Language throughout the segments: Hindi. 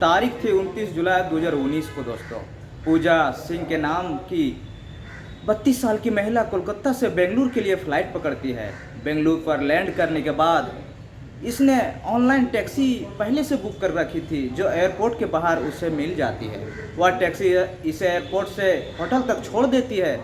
तारीख थी 29 जुलाई 2019 को दोस्तों। पूजा सिंह के नाम की 32 साल की महिला कोलकाता से बेंगलुरु के लिए फ़्लाइट पकड़ती है। बेंगलुरु पर लैंड करने के बाद इसने ऑनलाइन टैक्सी पहले से बुक कर रखी थी जो एयरपोर्ट के बाहर उसे मिल जाती है। वह टैक्सी इसे एयरपोर्ट से होटल तक छोड़ देती है।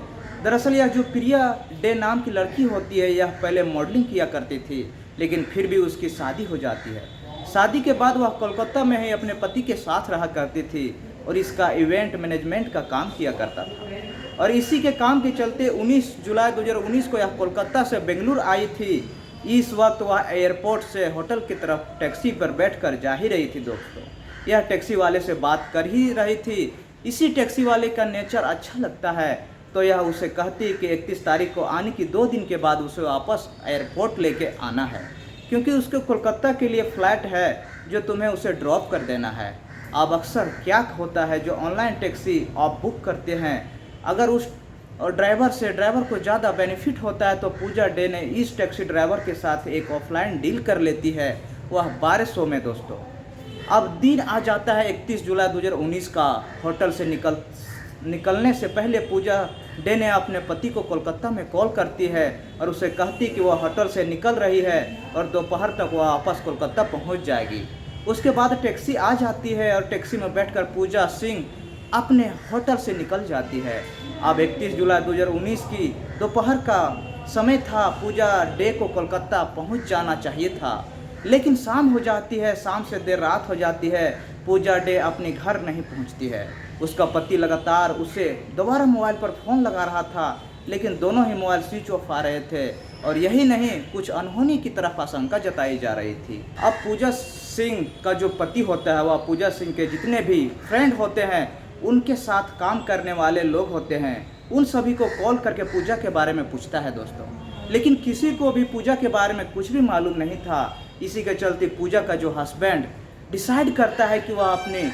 दरअसल यह जो प्रिया डे नाम की लड़की होती है, यह पहले मॉडलिंग किया करती थी, लेकिन फिर भी उसकी शादी हो जाती है। शादी के बाद वह कोलकाता में ही अपने पति के साथ रहा करती थी और इसका इवेंट मैनेजमेंट का काम किया करता था। और इसी के काम के चलते 19 जुलाई 2019 को यह कोलकाता से बेंगलुरु आई थी। इस वक्त वह एयरपोर्ट से होटल की तरफ टैक्सी पर बैठकर जा ही रही थी दोस्तों। यह टैक्सी वाले से बात कर ही रही थी। इसी टैक्सी वाले का नेचर अच्छा लगता है तो यह उसे कहती कि 31 तारीख को आने की 2 दिन के बाद उसे वापस एयरपोर्ट लेके आना है, क्योंकि उसके कोलकाता के लिए फ़्लाइट है जो तुम्हें उसे ड्रॉप कर देना है। अब अक्सर क्या होता है, जो ऑनलाइन टैक्सी आप बुक करते हैं, अगर उस ड्राइवर को ज़्यादा बेनिफिट होता है तो पूजा डे ने इस टैक्सी ड्राइवर के साथ एक ऑफलाइन डील कर लेती है, वह 1200 में दोस्तों। अब दिन आ जाता है 31 जुलाई 2019 का। होटल से निकलने से पहले पूजा डे ने अपने पति को कोलकाता में कॉल करती है और उसे कहती कि वह होटल से निकल रही है और दोपहर तक वह वापस कोलकाता पहुंच जाएगी। उसके बाद टैक्सी आ जाती है और टैक्सी में बैठकर पूजा सिंह अपने होटल से निकल जाती है। अब 31 जुलाई 2019 की दोपहर का समय था। पूजा डे को कोलकाता पहुंच जाना चाहिए था, लेकिन शाम हो जाती है। शाम से देर रात हो जाती है। पूजा डे अपने घर नहीं पहुंचती है। उसका पति लगातार उसे दोबारा मोबाइल पर फ़ोन लगा रहा था, लेकिन दोनों ही मोबाइल स्विच ऑफ आ रहे थे और यही नहीं, कुछ अनहोनी की तरफ आशंका जताई जा रही थी। अब पूजा सिंह का जो पति होता है वह पूजा सिंह के जितने भी फ्रेंड होते हैं, उनके साथ काम करने वाले लोग होते हैं, उन सभी को कॉल करके पूजा के बारे में पूछता है दोस्तों। लेकिन किसी को भी पूजा के बारे में कुछ भी मालूम नहीं था। इसी के चलते पूजा का जो हस्बैंड डिसाइड करता है कि वह अपने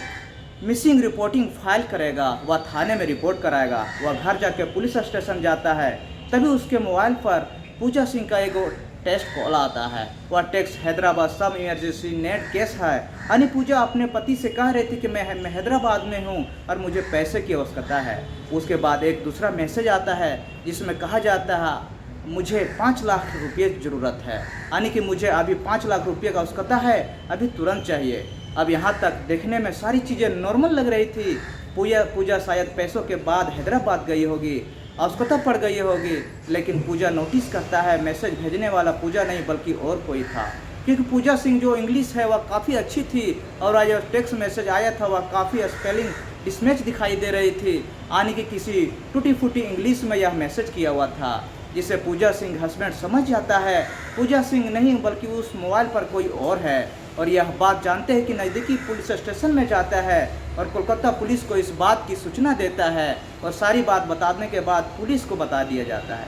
मिसिंग रिपोर्टिंग फाइल करेगा, वह थाने में रिपोर्ट कराएगा। वह घर जाके पुलिस स्टेशन जाता है, तभी उसके मोबाइल पर पूजा सिंह का एक टेक्स्ट कॉल आता है। वह टेक्स्ट हैदराबाद सब इमरजेंसी नेट केस है। यानी पूजा अपने पति से कह रही थी कि मैं हैदराबाद में हूँ और मुझे पैसे की आवश्यकता है। उसके बाद एक दूसरा मैसेज आता है जिसमें कहा जाता है मुझे 5 लाख रुपये की ज़रूरत है, यानी कि मुझे अभी 5 लाख रुपये का आवश्यकता है, अभी तुरंत चाहिए। अब यहाँ तक देखने में सारी चीज़ें नॉर्मल लग रही थी। पूजा शायद पैसों के बाद हैदराबाद गई होगी, आवश्यकता पड़ गई होगी, लेकिन पूजा नोटिस करता है मैसेज भेजने वाला पूजा नहीं बल्कि और कोई था। क्योंकि पूजा सिंह जो इंग्लिश है वह काफ़ी अच्छी थी और आज जो टेक्स्ट मैसेज आया था वह काफ़ी स्पेलिंग डिसमैच दिखाई दे रही थी, यानी कि किसी टूटी फूटी इंग्लिश में यह मैसेज किया हुआ था, जिसे पूजा सिंह हस्बैंड समझ जाता है पूजा सिंह नहीं बल्कि उस मोबाइल पर कोई और है। और यह बात जानते हैं कि नज़दीकी पुलिस स्टेशन में जाता है और कोलकाता पुलिस को इस बात की सूचना देता है और सारी बात बताने के बाद पुलिस को बता दिया जाता है।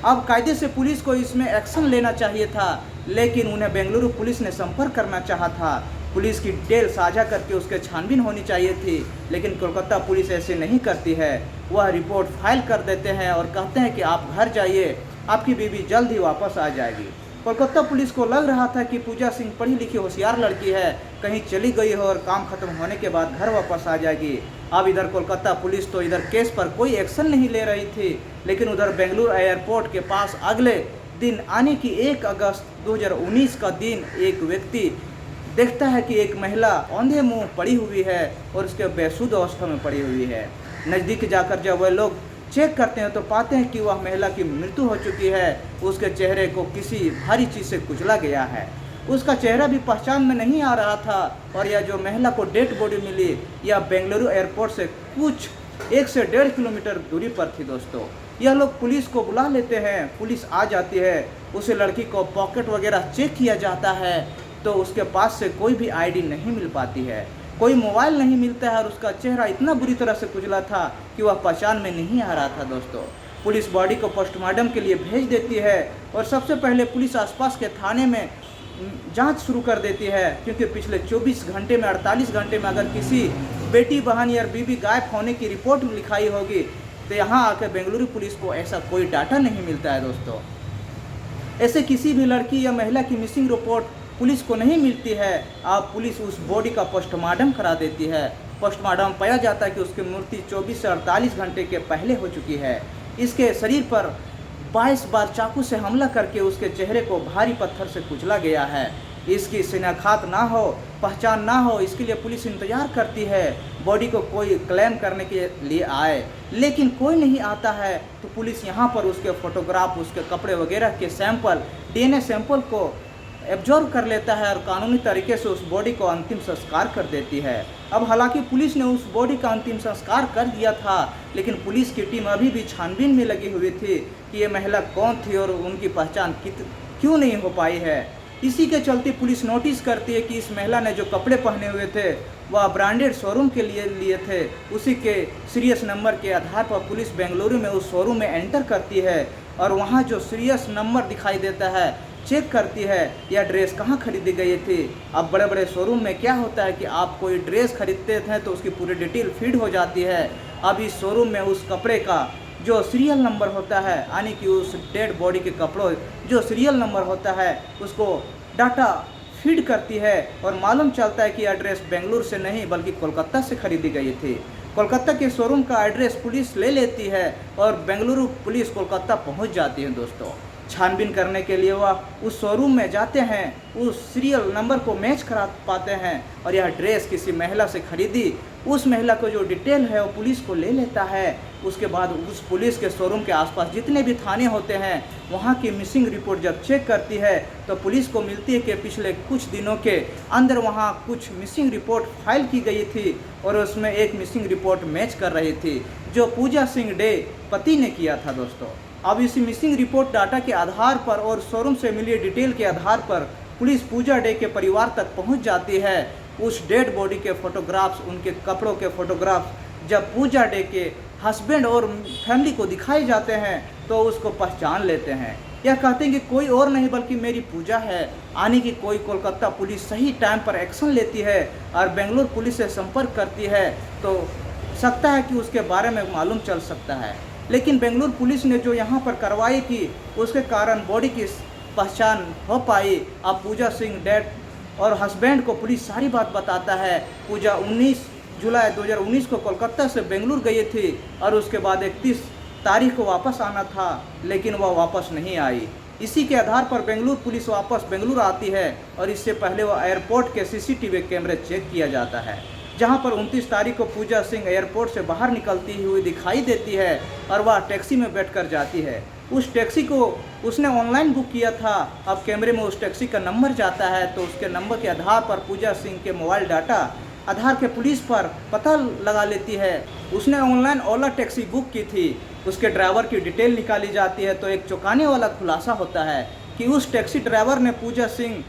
अब कायदे से पुलिस को इसमें एक्शन लेना चाहिए था, लेकिन उन्हें बेंगलुरु पुलिस ने संपर्क करना चाहा था। पुलिस की डिटेल साझा करके उसके छानबीन होनी चाहिए थी, लेकिन कोलकाता पुलिस ऐसे नहीं करती है। वह रिपोर्ट फाइल कर देते हैं और कहते हैं कि आप घर जाइए, आपकी बीवी जल्द ही वापस आ जाएगी। कोलकाता पुलिस को लग रहा था कि पूजा सिंह पढ़ी लिखी होशियार लड़की है, कहीं चली गई हो और काम खत्म होने के बाद घर वापस आ जाएगी। अब इधर कोलकाता पुलिस तो इधर केस पर कोई एक्शन नहीं ले रही थी, लेकिन उधर बेंगलुरु एयरपोर्ट के पास अगले दिन आने की 1 अगस्त 2019 का दिन एक व्यक्ति देखता है कि एक महिला औंधे मुंह पड़ी हुई है और उसके बेसुध अवस्था में पड़ी हुई है। नज़दीक जाकर जब वह लोग चेक करते हैं तो पाते हैं कि वह महिला की मृत्यु हो चुकी है। उसके चेहरे को किसी भारी चीज़ से कुचला गया है। उसका चेहरा भी पहचान में नहीं आ रहा था और यह जो महिला को डेड बॉडी मिली यह बेंगलुरु एयरपोर्ट से कुछ 1 से 1.5 किलोमीटर दूरी पर थी दोस्तों। यह लोग पुलिस को बुला लेते हैं, पुलिस आ जाती है। उसे लड़की को पॉकेट वगैरह चेक किया जाता है तो उसके पास से कोई भी आईडी नहीं मिल पाती है, कोई मोबाइल नहीं मिलता है और उसका चेहरा इतना बुरी तरह से कुचला था कि वह पहचान में नहीं आ रहा था दोस्तों। पुलिस बॉडी को पोस्टमार्टम के लिए भेज देती है और सबसे पहले पुलिस आसपास के थाने में जांच शुरू कर देती है, क्योंकि पिछले 24 घंटे में 48 घंटे में अगर किसी बेटी बहन या बीबी गायब होने की रिपोर्ट लिखाई होगी तो यहाँ आकर बेंगलुरु पुलिस को ऐसा कोई डाटा नहीं मिलता है दोस्तों। ऐसे किसी भी लड़की या महिला की मिसिंग रिपोर्ट पुलिस को नहीं मिलती है, अब पुलिस उस बॉडी का पोस्टमार्टम करा देती है। पोस्टमार्टम पाया जाता है कि उसकी मृत्यु 24 से 48 घंटे के पहले हो चुकी है। इसके शरीर पर 22 बार चाकू से हमला करके उसके चेहरे को भारी पत्थर से कुचला गया है। इसकी शिनाख्त ना हो, पहचान ना हो, इसके लिए पुलिस इंतजार करती है बॉडी को कोई क्लेम करने के लिए आए, लेकिन कोई नहीं आता है। तो पुलिस यहाँ पर उसके फोटोग्राफ, उसके कपड़े वगैरह के सैंपल, डीएनए सैंपल को एब्जॉर्व कर लेता है और कानूनी तरीके से उस बॉडी को अंतिम संस्कार कर देती है। अब हालांकि पुलिस ने उस बॉडी का अंतिम संस्कार कर दिया था, लेकिन पुलिस की टीम अभी भी छानबीन में लगी हुई थी कि ये महिला कौन थी और उनकी पहचान क्यों नहीं हो पाई है। इसी के चलते पुलिस नोटिस करती है कि इस महिला ने जो कपड़े पहने हुए थे वह ब्रांडेड शोरूम के लिए थे। उसी के सीरियस नंबर के आधार पर पुलिस बेंगलुरु में उस शोरूम में एंटर करती है और वहाँ जो सीरियस नंबर दिखाई देता है चेक करती है यह ड्रेस कहाँ खरीदी गई थी। अब बड़े बड़े शोरूम में क्या होता है कि आप कोई ड्रेस खरीदते हैं तो उसकी पूरी डिटेल फीड हो जाती है। अब इस शोरूम में उस कपड़े का जो सीरियल नंबर होता है, यानी कि उस डेड बॉडी के कपड़ों जो सीरियल नंबर होता है उसको डाटा फीड करती है और मालूम चलता है कि एड्रेस बेंगलुरु से नहीं बल्कि कोलकाता से खरीदी गई थी। कोलकाता के शोरूम का एड्रेस पुलिस ले लेती है और बेंगलुरु पुलिस कोलकाता पहुंच जाती है। दोस्तों, छानबीन करने के लिए वह उस शोरूम में जाते हैं, उस सीरियल नंबर को मैच करा पाते हैं और यह ड्रेस किसी महिला से खरीदी। उस महिला को जो डिटेल है वो पुलिस को ले लेता है। उसके बाद उस पुलिस के शोरूम के आसपास जितने भी थाने होते हैं वहाँ की मिसिंग रिपोर्ट जब चेक करती है तो पुलिस को मिलती है कि पिछले कुछ दिनों के अंदर वहाँ कुछ मिसिंग रिपोर्ट फाइल की गई थी और उसमें एक मिसिंग रिपोर्ट मैच कर रही थी जो पूजा सिंह डे पति ने किया था। दोस्तों, अब इसी मिसिंग रिपोर्ट डाटा के आधार पर और शोरूम से मिली डिटेल के आधार पर पुलिस पूजा डे के परिवार तक पहुंच जाती है। उस डेड बॉडी के फोटोग्राफ्स, उनके कपड़ों के फोटोग्राफ्स जब पूजा डे के हस्बैंड और फैमिली को दिखाए जाते हैं तो उसको पहचान लेते हैं। यह कहते हैं कि कोई और नहीं बल्कि मेरी पूजा है। आने की कोई कोलकाता पुलिस सही टाइम पर एक्शन लेती है और बेंगलुरु पुलिस से संपर्क करती है तो सकता है कि उसके बारे में मालूम चल सकता है। लेकिन बेंगलुरु पुलिस ने जो यहाँ पर कार्रवाई की उसके कारण बॉडी की पहचान हो पाई। अब पूजा सिंह डैड और हस्बैंड को पुलिस सारी बात बताता है। पूजा 19 जुलाई 2019 को कोलकाता से बेंगलुरु गई थी और उसके बाद 31 तारीख को वापस आना था, लेकिन वह वापस नहीं आई। इसी के आधार पर बेंगलुरु पुलिस वापस बेंगलुरु आती है और इससे पहले वह एयरपोर्ट के सीसीटीवी कैमरे चेक किया जाता है, जहां पर 29 तारीख को पूजा सिंह एयरपोर्ट से बाहर निकलती हुई दिखाई देती है और वह टैक्सी में बैठकर जाती है। उस टैक्सी को उसने ऑनलाइन बुक किया था। अब कैमरे में उस टैक्सी का नंबर जाता है तो उसके नंबर के आधार पर पूजा सिंह के मोबाइल डाटा आधार के पुलिस पर पता लगा लेती है। उसने ऑनलाइन ओला टैक्सी बुक की थी। उसके ड्राइवर की डिटेल निकाली जाती है तो एक चौंकाने वाला खुलासा होता है कि उस टैक्सी ड्राइवर ने पूजा सिंह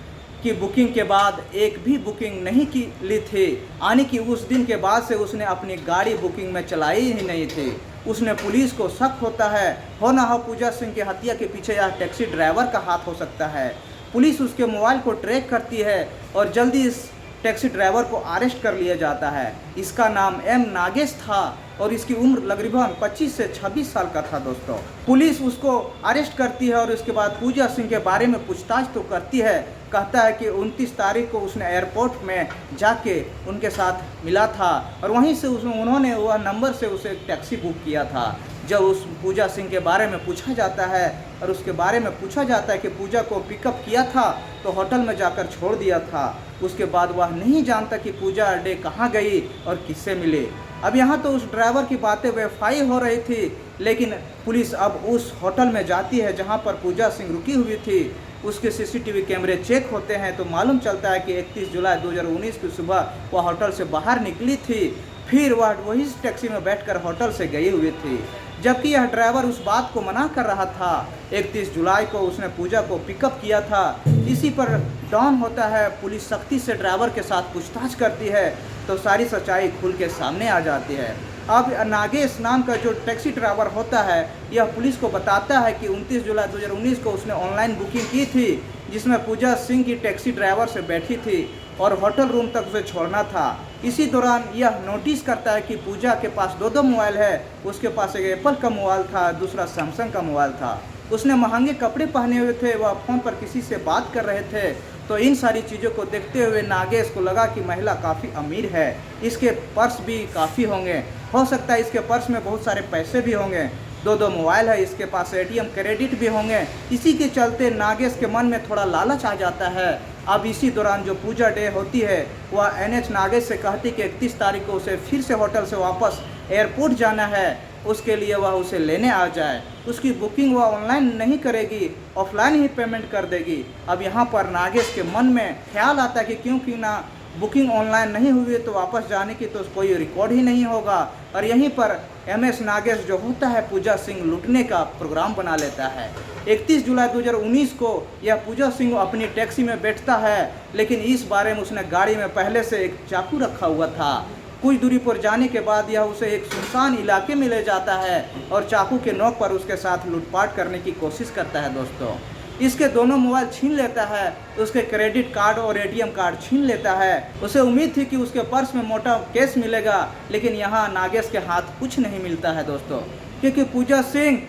की बुकिंग के बाद एक भी बुकिंग नहीं ली थी, यानी कि उस दिन के बाद से उसने अपनी गाड़ी बुकिंग में चलाई ही नहीं थी। उसने पुलिस को शक होता है हो ना हो पूजा सिंह की हत्या के पीछे यह टैक्सी ड्राइवर का हाथ हो सकता है। पुलिस उसके मोबाइल को ट्रैक करती है और जल्दी इस टैक्सी ड्राइवर को अरेस्ट कर लिया जाता है। इसका नाम एम नागेश था और इसकी उम्र लगभग 25 से 26 साल का था। दोस्तों, पुलिस उसको अरेस्ट करती है और उसके बाद पूजा सिंह के बारे में पूछताछ तो करती है। कहता है कि 29 तारीख को उसने एयरपोर्ट में जाके उनके साथ मिला था और वहीं से उन्होंने वह नंबर से उसे टैक्सी बुक किया था। जब उस पूजा सिंह के बारे में पूछा जाता है और उसके बारे में पूछा जाता है कि पूजा को पिकअप किया था तो होटल में जाकर छोड़ दिया था। उसके बाद वह नहीं जानता कि पूजा डे कहाँ गई और किससे मिले। अब यहाँ तो उस ड्राइवर की बातें वेरीफाई हो रही थी, लेकिन पुलिस अब उस होटल में जाती है जहाँ पर पूजा सिंह रुकी हुई थी। उसके सीसीटीवी कैमरे चेक होते हैं तो मालूम चलता है कि 31 जुलाई 2019 की सुबह वह होटल से बाहर निकली थी, फिर वह वही टैक्सी में बैठकर होटल से गई हुई थी, जबकि यह ड्राइवर उस बात को मना कर रहा था। 31 जुलाई को उसने पूजा को पिकअप किया था। इसी पर डाउन होता है। पुलिस सख्ती से ड्राइवर के साथ पूछताछ करती है तो सारी सच्चाई खुल के सामने आ जाती है। अब नागेश नाम का जो टैक्सी ड्राइवर होता है यह पुलिस को बताता है कि 29 जुलाई 2019 को उसने ऑनलाइन बुकिंग की थी जिसमें पूजा सिंह की टैक्सी ड्राइवर से बैठी थी और होटल रूम तक उसे छोड़ना था। इसी दौरान यह नोटिस करता है कि पूजा के पास दो मोबाइल है। उसके पास एक एप्पल का मोबाइल था, दूसरा सैमसंग का मोबाइल था। उसने महंगे कपड़े पहने हुए थे, वह फ़ोन पर किसी से बात कर रहे थे। तो इन सारी चीज़ों को देखते हुए नागेश को लगा कि महिला काफ़ी अमीर है, इसके पर्स भी काफ़ी होंगे, हो सकता है इसके पर्स में बहुत सारे पैसे भी होंगे, दो मोबाइल है, इसके पास एटीएम क्रेडिट भी होंगे। इसी के चलते नागेश के मन में थोड़ा लालच आ जाता है। अब इसी दौरान जो पूजा डे होती है वह एनएच नागेश से कहती कि 31 तारीख को उसे फिर से होटल से वापस एयरपोर्ट जाना है, उसके लिए वह उसे लेने आ जाए। उसकी बुकिंग वह ऑनलाइन नहीं करेगी, ऑफलाइन ही पेमेंट कर देगी। अब यहाँ पर नागेश के मन में ख्याल आता है कि क्योंकि ना बुकिंग ऑनलाइन नहीं हुई तो वापस जाने की तो कोई रिकॉर्ड ही नहीं होगा। और यहीं पर एमएस नागेश जो होता है पूजा सिंह लूटने का प्रोग्राम बना लेता है। 31 जुलाई 2019 को यह पूजा सिंह अपनी टैक्सी में बैठता है, लेकिन इस बारे में उसने गाड़ी में पहले से एक चाकू रखा हुआ था। कुछ दूरी पर जाने के बाद यह उसे एक सुनसान इलाके में ले जाता है और चाकू के नोक पर उसके साथ लूटपाट करने की कोशिश करता है। दोस्तों, इसके दोनों मोबाइल छीन लेता है, उसके क्रेडिट कार्ड और एटीएम कार्ड छीन लेता है। उसे उम्मीद थी कि उसके पर्स में मोटा कैश मिलेगा, लेकिन यहाँ नागेश के हाथ कुछ नहीं मिलता है दोस्तों, क्योंकि पूजा सिंह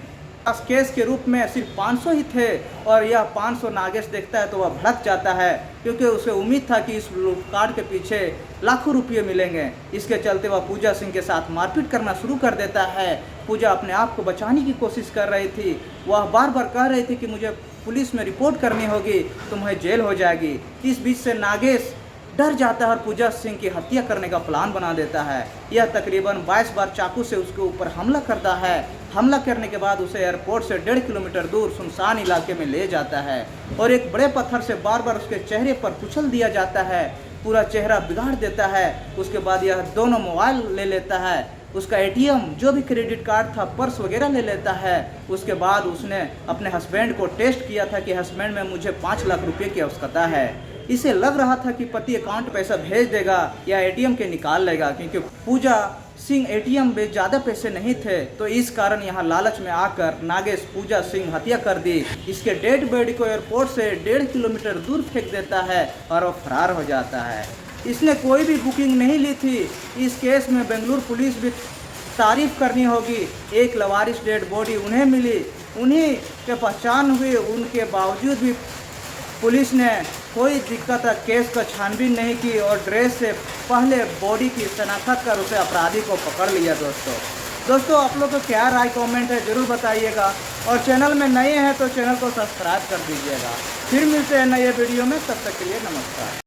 केस के रूप में सिर्फ 500 ही थे और यह 500 नागेश देखता है तो वह भड़क जाता है, क्योंकि उसे उम्मीद था कि इस लूटकांड के पीछे लाखों रुपये मिलेंगे। इसके चलते वह पूजा सिंह के साथ मारपीट करना शुरू कर देता है। पूजा अपने आप को बचाने की कोशिश कर रही थी, वह बार बार कह रही थी कि मुझे पुलिस में रिपोर्ट करनी होगी, तुम्हें जेल हो जाएगी। इस बीच से नागेश डर जाता है और पूजा सिंह की हत्या करने का प्लान बना देता है। यह तकरीबन 22 बार चाकू से उसके ऊपर हमला करता है। हमला करने के बाद उसे एयरपोर्ट से 1.5 किलोमीटर दूर सुनसान इलाके में ले जाता है और एक बड़े पत्थर से बार बार उसके चेहरे पर कुचल दिया जाता है, पूरा चेहरा बिगाड़ देता है। उसके बाद यह दोनों मोबाइल ले लेता है, उसका एटीएम, जो भी क्रेडिट कार्ड था, पर्स वगैरह ले लेता है। उसके बाद उसने अपने हस्बैंड को टेस्ट किया था कि हस्बैंड में मुझे 5 लाख रुपये की आवश्यकता है। इसे लग रहा था कि पति अकाउंट पैसा भेज देगा या एटीएम के निकाल लेगा, क्योंकि पूजा सिंह एटीएम में ज़्यादा पैसे नहीं थे, तो इस कारण यहाँ लालच में आकर नागेश पूजा सिंह हत्या कर दी। इसके डेड बॉडी को एयरपोर्ट से 1.5 किलोमीटर दूर फेंक देता है और वो फरार हो जाता है। इसने कोई भी बुकिंग नहीं ली थी। इस केस में बेंगलुरु पुलिस भी तारीफ करनी होगी। एक लवारिस डेड बॉडी उन्हें मिली, उन्हीं के पहचान हुई, उनके बावजूद भी पुलिस ने कोई दिक्कत केस का छानबीन नहीं की और ड्रेस से पहले बॉडी की शनाख्त कर उसे अपराधी को पकड़ लिया। दोस्तों आप लोग को क्या राय कमेंट है ज़रूर बताइएगा, और चैनल में नए हैं तो चैनल को सब्सक्राइब कर दीजिएगा। फिर मिलते हैं नए वीडियो में, तब तक के लिए नमस्कार।